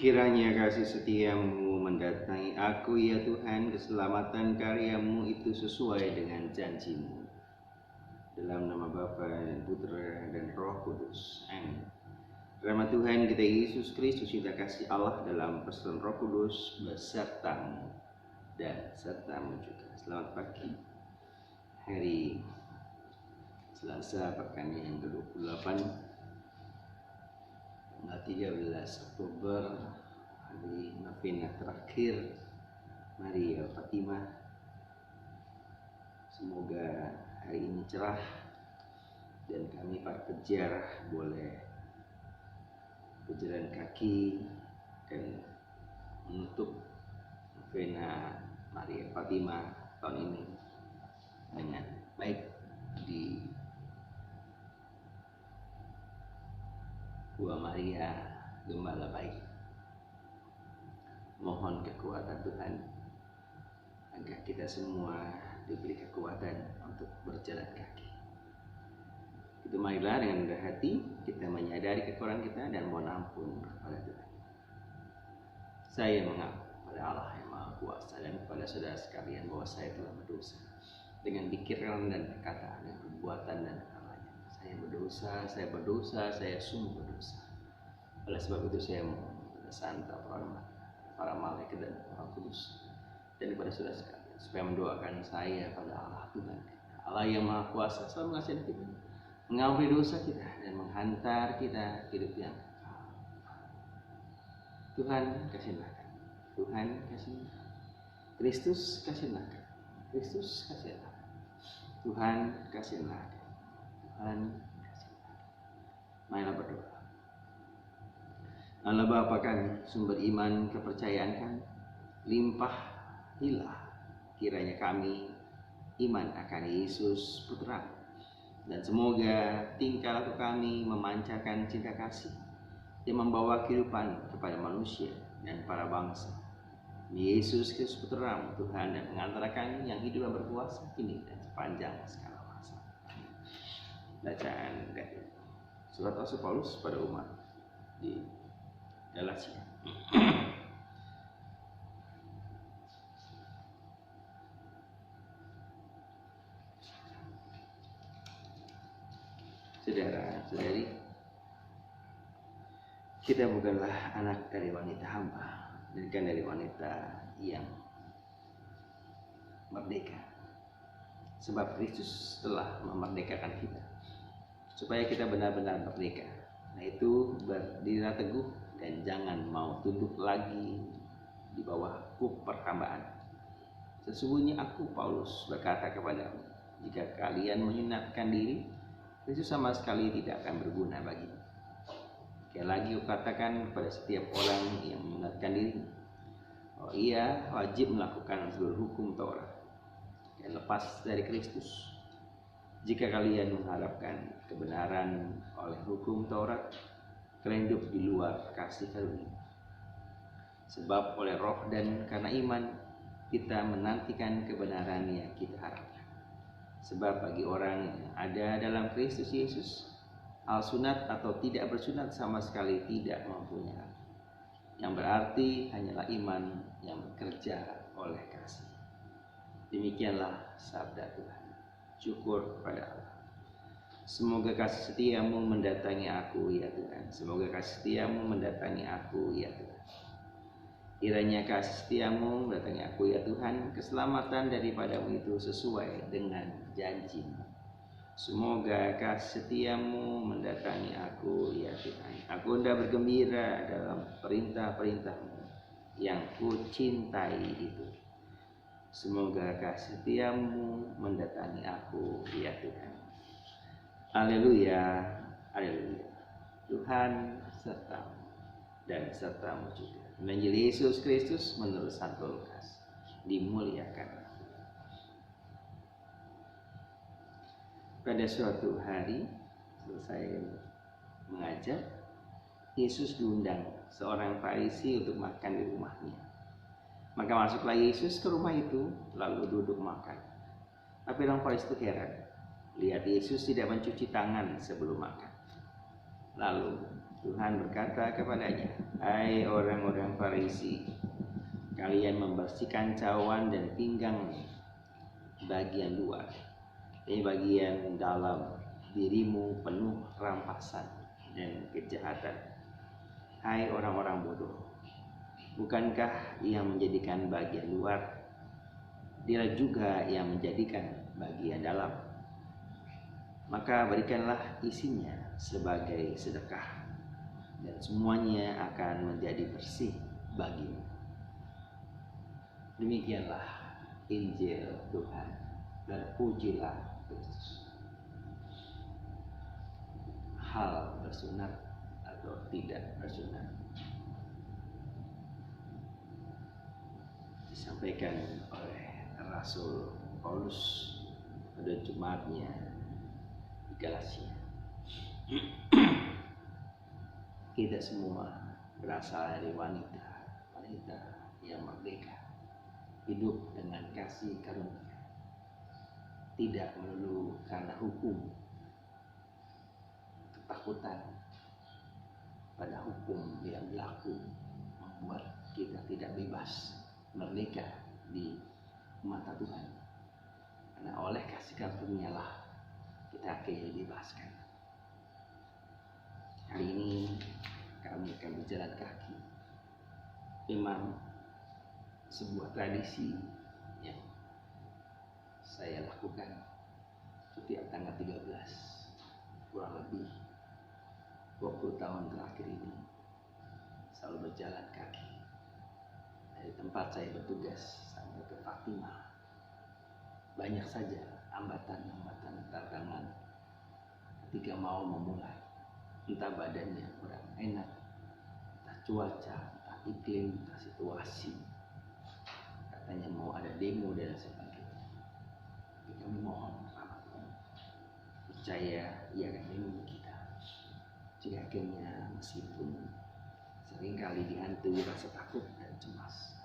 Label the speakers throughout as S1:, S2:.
S1: Kiranya kasih setiamu mendatangi aku ya Tuhan, keselamatan karyamu itu sesuai dengan janjimu. Dalam nama Bapa dan Putra dan Roh Kudus. Amin. Rahmat Tuhan kita Yesus Kristus, cinta kasih Allah dalam persekutuan Roh Kudus besertamu dan sertamu juga. Selamat pagi. Hari Selasa pekan yang ke-28, tanggal 13 Oktober, hari novena terakhir Maria Fatimah. Semoga hari ini cerah dan kami para peziarah boleh berjalan kaki dan menutup novena Maria Fatimah tahun ini dengan baik di Gua Maria Gembala Baik. Mohon kekuatan Tuhan agar kita semua diberi kekuatan untuk berjalan kaki. Kita marilah dengan rendah hati kita menyadari kekurangan kita dan mohon ampun kepada Tuhan. Saya mengaku pada Allah yang Maha Kuasa dan kepada saudara sekalian bahwa saya telah berdosa dengan pikiran dan perkataan dan perbuatan dan saya berdosa, saya sungguh berdosa. Oleh sebab itu saya mohon kepada Santa para malaikat dan Roh Kudus dan kepada saudara sekalian supaya mendoakan saya pada Allah Tuhan, Allah yang Maha Kuasa, selalu mengasihi kita, mengampuni dosa kita dan menghantar kita hidup yang kekal. Tuhan kasihlah kami, Tuhan kasihlah, Kristus kasihlah kami, Kristus kasihlah, Tuhan kasihlah kami. Marilah berdoa. Allah Bapa kami, sumber iman kepercayaan kami, limpahilah kiranya kami iman akan Yesus Putra, dan semoga tingkah laku kami memancarkan cinta kasih yang membawa kehidupan kepada manusia dan para bangsa. Yesus Kristus Putra Tuhan dan pengantara kami yang hidup dan berkuasa kini dan sepanjang segala masa. Bacaan dari surat Rasul Paulus pada umat di Galatia. Saudara-saudari, kita bukanlah anak dari wanita hamba, melainkan dari wanita yang merdeka. Sebab Kristus telah memerdekakan kita supaya kita benar-benar merdeka. Nah itu berdirilah teguh dan jangan mau tunduk lagi di bawah hukum perhambaan. Sesungguhnya aku Paulus berkata kepadamu, jika kalian menyunatkan diri, Kristus sama sekali tidak akan berguna bagimu. Sekali lagi aku katakan kepada setiap orang yang menyunatkan diri, bahwa ia wajib melakukan seluruh hukum Taurat dan lepas dari Kristus. Jika kalian mengharapkan kebenaran oleh hukum Taurat, kalian hidup di luar kasih karunia. Sebab oleh roh dan karena iman, kita menantikan kebenaran yang kita harapkan. Sebab bagi orang yang ada dalam Kristus Yesus, hal sunat atau tidak bersunat sama sekali tidak mempunyai arti. Yang berarti hanyalah iman yang bekerja oleh kasih. Demikianlah sabda Tuhan. Syukur kepada Allah. Semoga kasih setiamu mendatangi aku ya Tuhan. Semoga kasih setiamu mendatangi aku ya Tuhan. Kiranya kasih setiamu mendatangi aku ya Tuhan. Keselamatan daripadamu itu sesuai dengan janjimu. Semoga kasih setiamu mendatangi aku ya Tuhan. Aku hendak bergembira dalam perintah-perintahmu yang kucintai itu. Semoga kasih setiamu mendatangi aku ya Tuhan. Haleluya, haleluya. Tuhan sertamu dan sertamu juga. Injil Yesus Kristus menurut Santo Lukas. Dimuliakan. Pada suatu hari selesai mengajar, Yesus diundang seorang Farisi untuk makan di rumahnya. Maka masuklah Yesus ke rumah itu, lalu duduk makan. Tapi orang Farisi itu heran, lihat Yesus tidak mencuci tangan sebelum makan. Lalu Tuhan berkata kepadanya, "Hai orang-orang Farisi, kalian membersihkan cawan dan pinggang bagian luar, tapi bagian dalam dirimu penuh rampasan dan kejahatan. Hai orang-orang bodoh, bukankah Ia menjadikan bagian luar? Dia juga yang menjadikan bagian dalam. Maka berikanlah isinya sebagai sedekah, dan semuanya akan menjadi bersih bagimu." Demikianlah Injil Tuhan. Terpujilah Kristus. Hal bersunat atau tidak bersunat disampaikan oleh Rasul Paulus pada Jumatnya di Galatia. Kita semua berasal dari wanita yang merdeka, hidup dengan kasih karunia, tidak melulu karena hukum, ketakutan pada hukum yang berlaku membuat kita tidak bebas, merdeka di mata Tuhan. Karena oleh kasih karunia lah kita akhirnya dibebaskan. Hari ini kami akan berjalan kaki. Memang sebuah tradisi yang saya lakukan setiap tanggal 13, kurang lebih 20 tahun terakhir ini, selalu berjalan kaki dari tempat saya bertugas sampai ke Fatimah. Banyak saja hambatan-hambatan, tantangan ketika mau memulai. Entah badannya kurang enak, entah cuaca, entah iklim, entah situasi. Katanya mau ada demo dan sebagainya. Tapi kami mohon sama Tuhan, percaya Ia akan melindungi kita. Jadi akhirnya meskipun seringkali dihantui rasa takut dan cemas,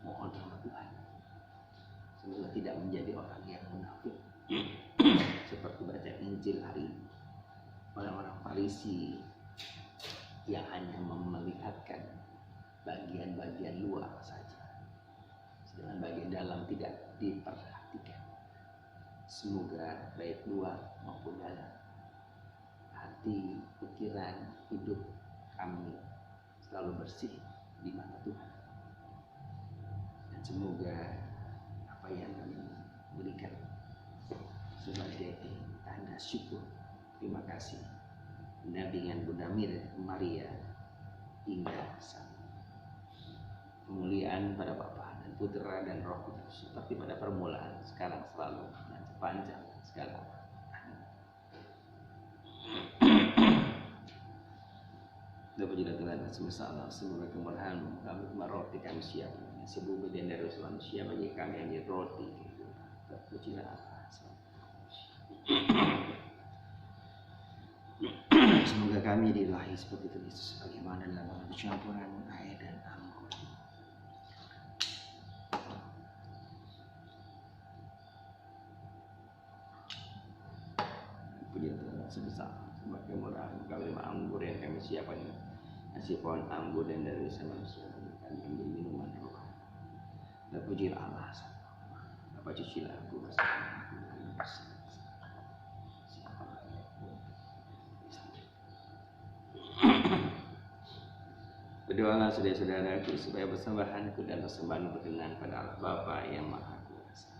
S1: mohon sama Tuhan, semoga tidak menjadi orang yang munafik seperti baca Injil hari ini. Orang-orang Farisi yang hanya melihatkan bagian-bagian luar saja, sedangkan bagian dalam tidak diperhatikan. Semoga baik luar maupun dalam, hati, pikiran, hidup kami selalu bersih di mata Tuhan. Dan semoga apa yang kami berikan sebagai tanda syukur, terima kasih, pendampingan Bunda Maria hingga saat kemuliaan pada Bapa dan Putra dan Roh Kudus, seperti pada permulaan, sekarang, selalu, dan sepanjang segala. Puji dan Tuhan semesta Allah, semoga kemurahan kami roti kami siap, sebuah bagian dari manusia bagi kami yang jadi roti. Terpujilah Allah. Semoga kami dilahi seperti Kristus, bagaimana dalam percampuran air dan anggur. Puji Tuhan sebesar semoga kemurahan kami anggur yang kami siapkan, nasi pohon anggur dan dari manusia bagi kami yang menjadi minuman roh. Terpujilah Allah. Bapak cucilah aku bersama aku. Berdoalah saudara-saudaraku supaya persembahanku dan persembahan berkenan pada Allah Bapa yang Maha Kuasa.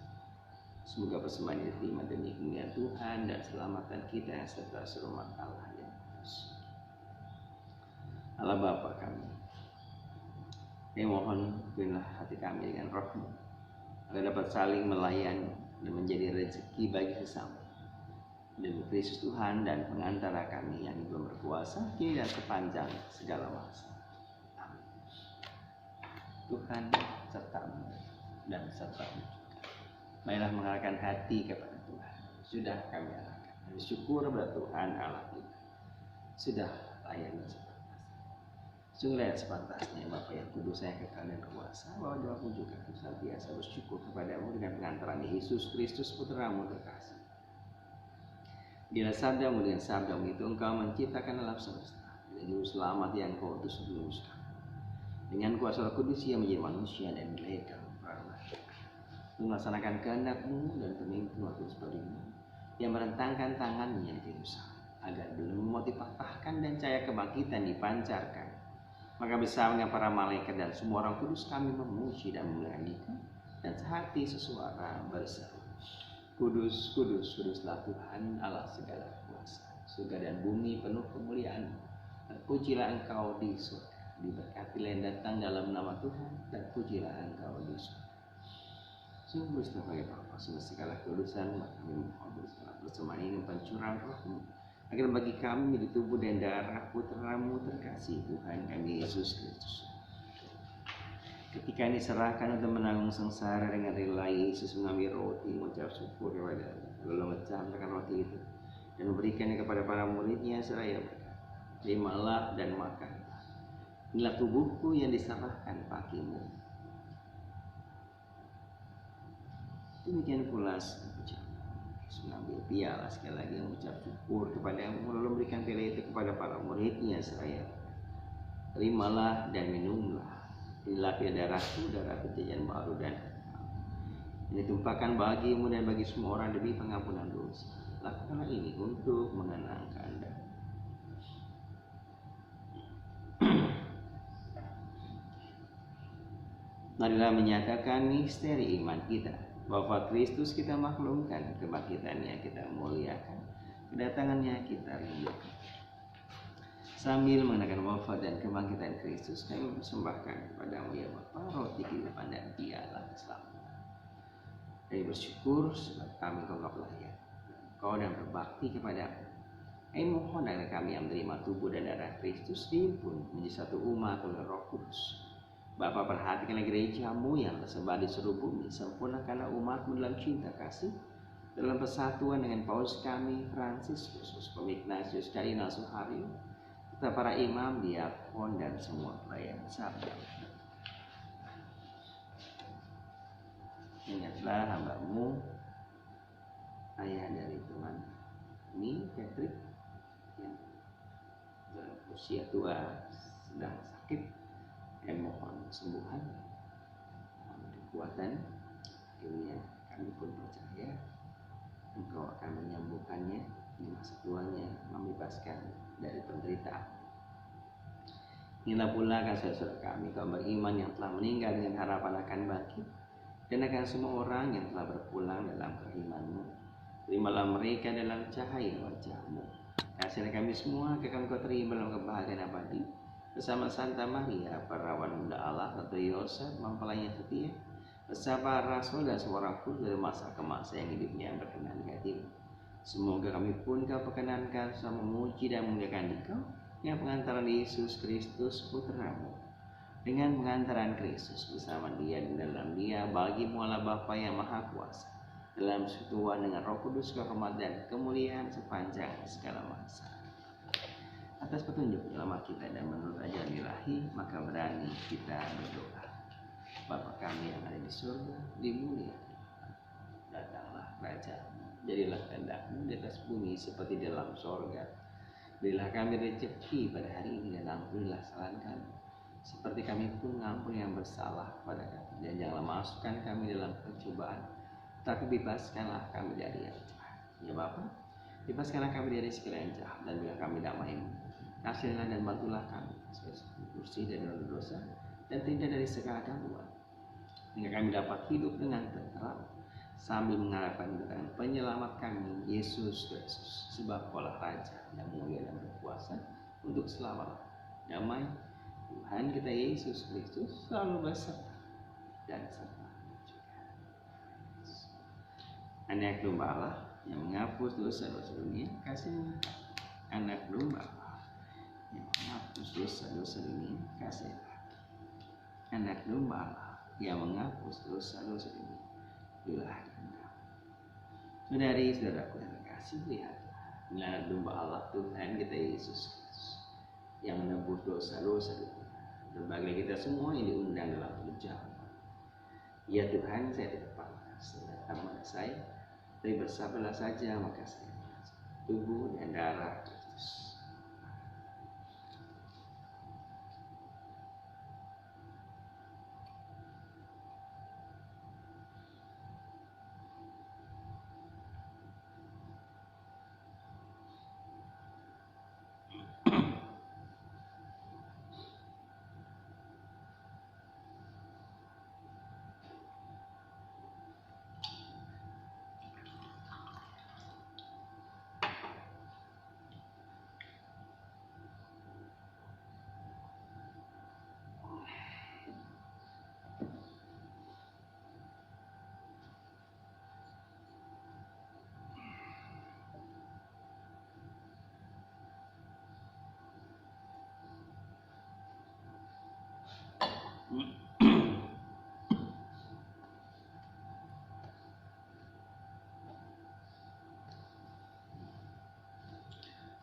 S1: Semoga persembahan diterima demi kemuliaan Tuhan dan keselamatan kita serta selamat Allah yang kudus. Allah Bapa kami, mohon penuhilah hati kami dengan Roh-Mu agar dapat saling melayani dan menjadi rezeki bagi sesama. Demi Kristus Tuhan dan pengantara kami yang belum berkuasa kini dan sepanjang segala masa. Tuhan sertamu dan sertamu juga. Marilah mengarahkan hati kepada Tuhan. Sudah kami arahkan. Bersyukur kepada Tuhan Allah kita. Sudah layani sepantasnya. Sungguh sepantasnya Bapa yang kudus yang kekal dan kuasa, bahwa doaku juga senantiasa bersyukur kepadamu dengan pengantaran Yesus Kristus Putramu terkasih. Bila sabdamu dengan sabdamu itu engkau menciptakan alam semesta, dan juru selamat yang kau utus menembus kami. Dengan kuasa Roh Kudus ia menjadi manusia dan dilahirkan melaksanakan kehendak-Mu dan pemimpin waktu sebelumnya yang merentangkan tangannya di Yerusalem agar belum mau dipatahkan dan cahaya kebangkitan dipancarkan. Maka bersama dengan para malaikat dan semua orang kudus kami memuji dan memuliakan Dikau dan sehati sesuara berseru, Kudus, kudus, kuduslah Tuhan Allah segala kuasa. Surga dan bumi penuh kemuliaan. Pujilah Engkau di surga. Diberkatilah yang datang dalam nama Tuhan, dan pujilah Engkau di surga. Sungguh sebagai Bapa semua segala keludusan, maka kami mohon bersama ini pencurah Roh-Mu, agar bagi kami di tubuh dan darah Putra-Mu terkasih Tuhan kami Yesus Kristus. Ketika diserahkan untuk menanggung sengsara dengan rela, Yesus mengambil roti, mengucap syukur kepada Allah, lalu memecahkan roti itu dan memberikannya kepada para muridnya seraya berkata, terimalah dan makan. Inilah tubuhku yang diserahkan bagimu. Demikian pula mengambil piala sekali lagi mengucap syukur kepada-Mu, lalu memberikan piala itu kepada para muridnya seraya, terimalah dan minumlah. Inilah darahku, darah perjanjian baru dan ini ditumpahkan bagimu dan bagi semua orang demi pengampunan dosa. Lakukanlah ini untuk mengenang Anda. Marilah menyatakan misteri iman kita, bahwa Kristus kita maklumkan, kebangkitannya kita muliakan, kedatangannya kita rindukan. Sambil mengenangkan wafat dan kebangkitan Kristus, kami persembahkan kepadamu ya Bapa roti kehidupan dan piala keselamatan. Kami bersyukur sebab kami Kau pelayan, Kau dan berbakti kepadamu. Kami mohon agar kami yang menerima tubuh dan darah Kristus dihimpun menjadi satu umat oleh Roh Kudus. Bapa, perhatikanlah gereja-Mu yang tersebar di seluruh bumi, sempurnakanlah umat-Mu dalam cinta kasih, dalam persatuan dengan Paus kami, Fransiskus, Ignatius, Kardinal Suharyo, serta para imam, diakon, dan semua pelayan sabda. Ingatlah hamba-Mu, ayah dari teman ini, Patrick, yang dalam usia tua sedang sakit. Kami mohon kesembuhan, mohon kekuatan. Akhirnya kami pun percaya Engkau akan menyembuhkannya di masa tuanya, membebaskan dari penderitaan. Inilah pula akan saudara kami, kaum beriman yang telah meninggal dengan harapan akan bangkit, dan akan semua orang yang telah berpulang dalam keiman-Mu. Terimalah mereka dalam cahaya wajah-Mu. Kasihlah kami semua akan Kau terima dalam kebahagiaan abadi bersama Santa Maria, perawan bunda Allah, Santa Yosef, mempelai yang setia, bersama Rasul dan semua orang kudus dari masa ke masa yang hidupnya berkenan di hati-Mu. Semoga kami pun Kau perkenankan sama memuji dan memuliakan Dikau dengan pengantaran Yesus Kristus Putra-Mu. Dengan pengantaran Kristus bersama Dia dan dalam Dia, bagi-Mu Allah Bapa yang Maha Kuasa, dalam persekutuan dengan Roh Kudus, kehormat dan kemuliaan sepanjang segala masa. Atas petunjuk dalam kita dan menurut ajaran ilahi, maka berani kita berdoa. Bapa kami yang ada di surga, dimuliakan. Datanglah kerajaan-Mu, jadilah kehendak-Mu di atas bumi seperti di dalam surga. Berilah kami rezeki pada hari ini dan ampunilah kesalahan kami, seperti kami pun mengampuni yang bersalah kepada kami. Dan janganlah masukkan kami dalam pencobaan, tapi bebaskanlah kami dari yang jahat. Ya Bapa, bebaskanlah kami dari segala yang jahat dan berilah kami damai-Mu. Kasihlah dan bantulah kami bersih dari dosa dan tidak dari segala gangguan, hingga kami dapat hidup dengan tenteram sambil mengharapkan kedatangan penyelamat kami, Yesus Kristus, sebab Kaulah Raja yang mulia dan berkuasa untuk selama-lamanya. Damai Tuhan kita Yesus Kristus selalu beserta dan serta juga. Anak domba Allah yang menghapus dosa-dosa dunia, kasih anak domba Allah yang menghapus dosa-dosa dunia, kasih anak domba Allah yang menghapus dosa-dosa dunia, berilah Engkau. Saudari-saudaraku yang terkasih, lihatlah, inilah domba Allah Tuhan kita Yesus Kristus yang menebus dosa-dosa dunia. Berbagai kita semua yang diundang dalam perjalanan. Ya Tuhan, saya tidak pantas datang pada saya, tapi bersabdalah saja maka saya tubuh dan darah Kristus.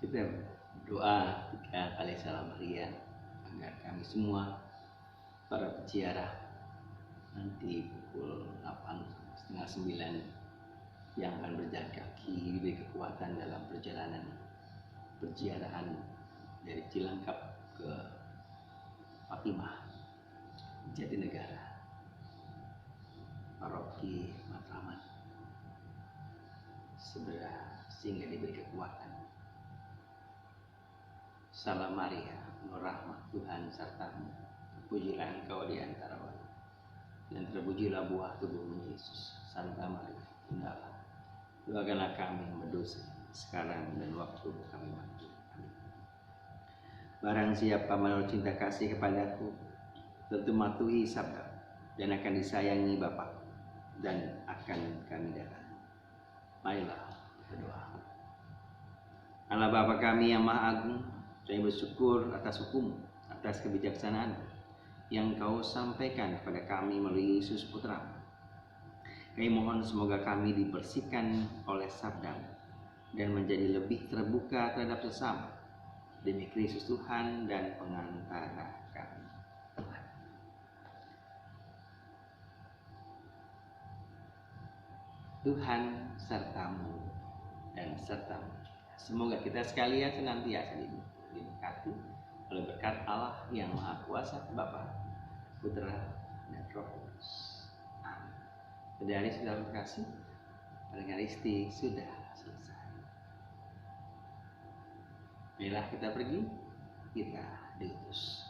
S1: Kita berdoa 3 kali salam Maria agar kami semua para peziarah nanti pukul 8:30-9 yang akan berjalan kaki diberi kekuatan dalam perjalanan perziarahan dari Cilangkap ke Fatimah, Jatinegara, Paroki Matraman, sehingga diberi kekuatan. Salam Maria, penuh rahmat, Tuhan sertamu. Terpujilah engkau di antara wanita, dan terpujilah buah tubuhmu Yesus. Santa Maria, Bunda Allah, doakanlah kami yang berdosa sekarang dan waktu kami mati. Amin. Barang siapa menaruh cinta kasih kepadaku, tentu mematuhi sabda dan akan disayangi Bapa dan akan kami datang. Marilah berdoa. Allah Bapa kami yang Maha Agung, kami bersyukur atas hukum, atas kebijaksanaan yang Kau sampaikan kepada kami melalui Yesus Putra. Kami mohon semoga kami dibersihkan oleh sabda dan menjadi lebih terbuka terhadap sesama demi Kristus Tuhan dan pengantara kami. Tuhan sertamu dan sertamu. Semoga kita sekalian senantiasa diberkati oleh berkat Allah yang Maha Kuasa, Bapa, Putra, dan Roh Kudus. Amin. Saudari saudara terkasih, Eucharistik sudah selesai. Marilah kita pergi, kita diutus.